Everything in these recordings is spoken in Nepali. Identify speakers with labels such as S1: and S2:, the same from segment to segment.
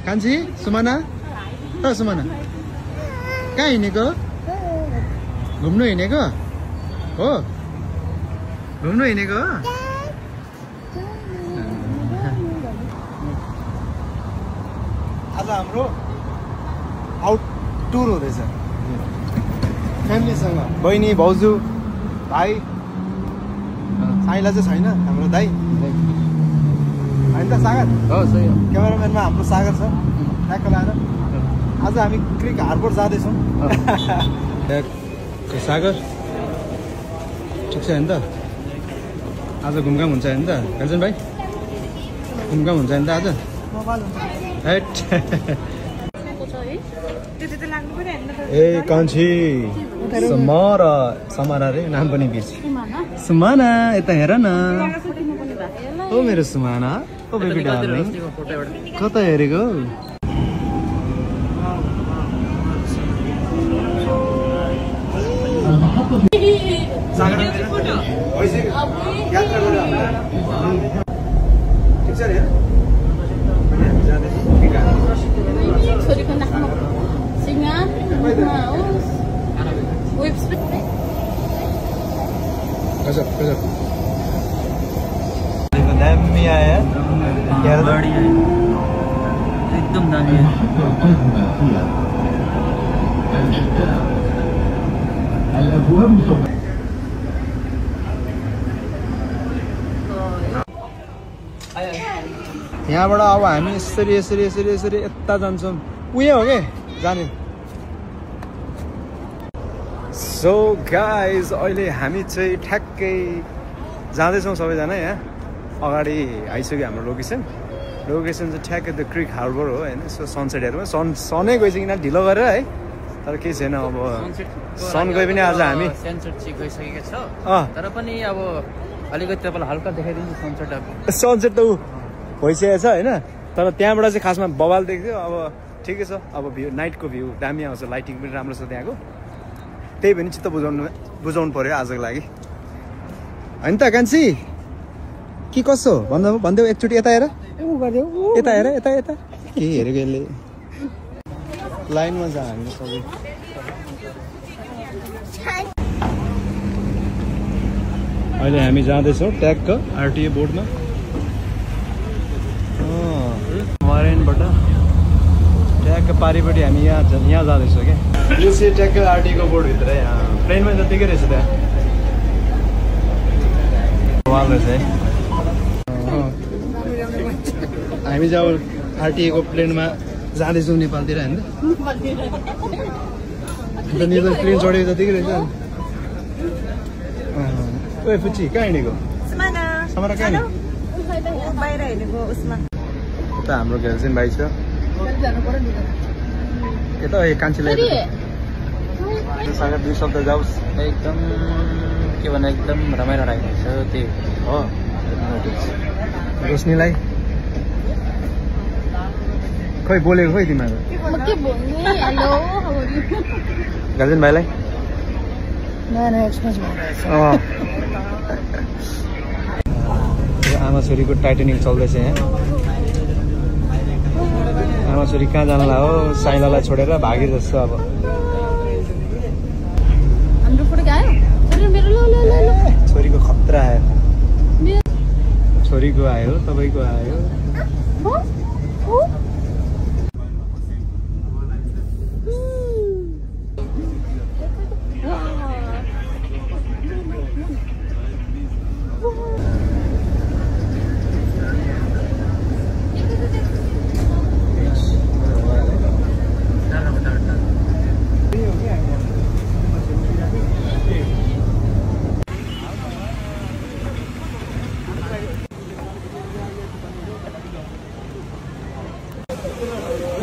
S1: कान्छी सुमना सुमना कहाँ हिँडेको घुम्नु हिँडेको हो घुम्नु हिँडेको आज हाम्रो आउट टुर हुँदैछ फ्यामिलीसँग बहिनी भाउजू भाइ साइला चाहिँ छैन हाम्रो दाइ होइन त सागर क्यामेराम्यानमा हाम्रो सागर छ ट्याक्क लाएर आज हामी क्रिक हार्बर जाँदैछौँ सागर ठिक छ होइन त आज घुमघाम हुन्छ होइन त गर्छन् भाइ घुमघाम हुन्छ होइन त आज ए कान्छी समारा रे नाम पनि बिर्सी सुमाना यता हेर न ओ मेरो सुमाना ओ बेबी डार्लिङ कता हेरेको गजब गजब दामी आयो
S2: एकदम दामी
S1: यहाँबाट अब हामी यसरी यसरी यसरी यसरी यता जान्छौँ उयो हो के जाने सो गाइज अहिले हामी चाहिँ ठ्याक्कै जाँदैछौँ सबैजना यहाँ अगाडि आइसक्यो हाम्रो लोकेसन चाहिँ ठ्याक्कै द क्रिक हार्बर हो होइन सो सनसेट हेरौँ सनै गइसक्यो किन ढिलो गरेर है तर केही छैन अब सन गए पनि आज हामी
S2: सनसेट चाहिँ गइसकेको छ तर पनि अब अलिकति तपाईँलाई हल्का देखाइदिन्छु
S1: सनसेट त ऊ भइसकेको छ होइन तर त्यहाँबाट चाहिँ खासमा बवाल देख्थ्यो अब ठिकै छ अब भ्यू नाइटको भ्यू दामी आउँछ लाइटिङ पनि राम्रो छ त्यहाँको त्यही पनि चित्त बुझाउनु पर्यो आजको लागि होइन त कान्छी के कसो भनिदेऊ एकचोटि यता हेर यता हेर यता यता के हेरेको यसले लाइनमा जा हामी सबै अहिले हामी जाँदैछौँ ट्यागको आरटिए बोर्डमा मरेनबाट ट्यागको पारिपट्टि हामी यहाँ जाँदैछौँ क्या यो चाहिँ ट्यागको आरटिएको बोर्डभित्र यहाँ प्लेनमा जतिकै रहेछ त्यहाँ वाल रहेछ है हामी चाहिँ अब आरटिएको प्लेनमा जाँदैछौँ नेपालतिर होइन अन्त प्लेन चढेको जतिकै रहेछ ओ पुच्ची कहाँ हिँडेको समारा कहाँ यता हाम्रो घेरसिन भाइ छ यता कान्छीलाई सागर 2 शब्द जाओस्
S2: एकदम के भन्नु एकदम रमाइलो लागेको छ त्यही
S1: हो रोशनीलाई खै बोलेको खै तिमीहरू गार्जेन भाइलाई आमा छोरीको टाइटनिङ चल्दैछ यहाँ आमा छोरी कहाँ जानला हो साइलालाई छोडेर भागे जस्तो अब छोरीको खतरा आयो छोरीको आयो तपाईँको आयो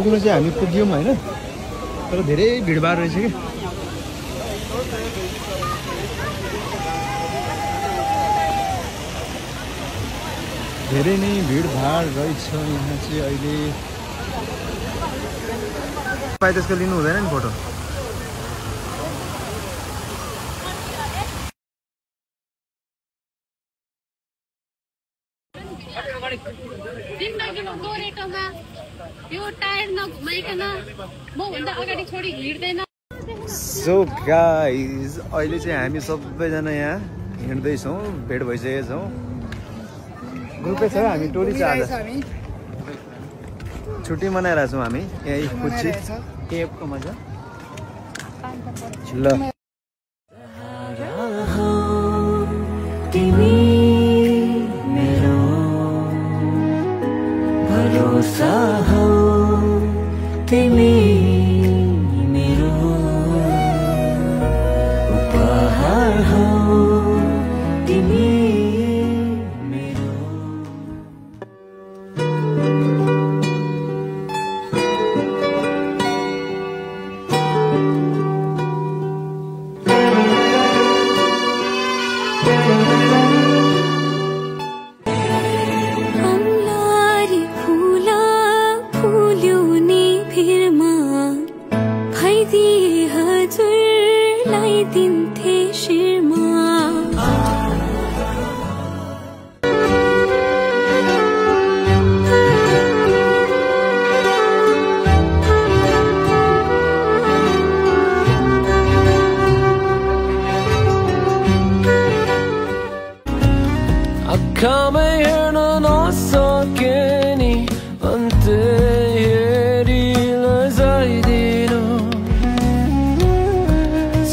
S1: पुग्नु चाहिँ हामी पुग्यौँ होइन तर धेरै भिडभाड रहेछ कि धेरै नै भिडभाड रहेछ यहाँ चाहिँ अहिले त्यसको लिनु हुँदैन नि फोटो
S3: जिन्दगीमा गोरेटोमा एउटा
S1: सो गाइज अहिले चाहिँ हामी सबैजना यहाँ हिँड्दैछौँ, भेट भइसकेका छौँ। ग्रुपै छ हामी, टोली छ। आज छुट्टी मनाइरहेको छौँ हामी यही कुची केपको मजा। ल
S3: भरोसा हो तिमी मेरो उपहार हो तिमी मेरो। Come here no sakeni ante heri la zaidino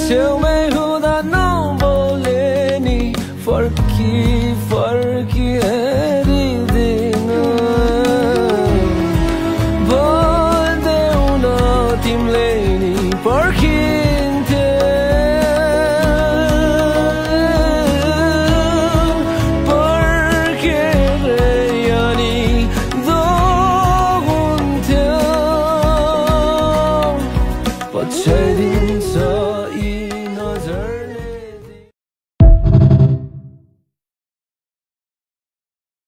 S3: se me huda no boleni farki heri dina bode una timleni farki so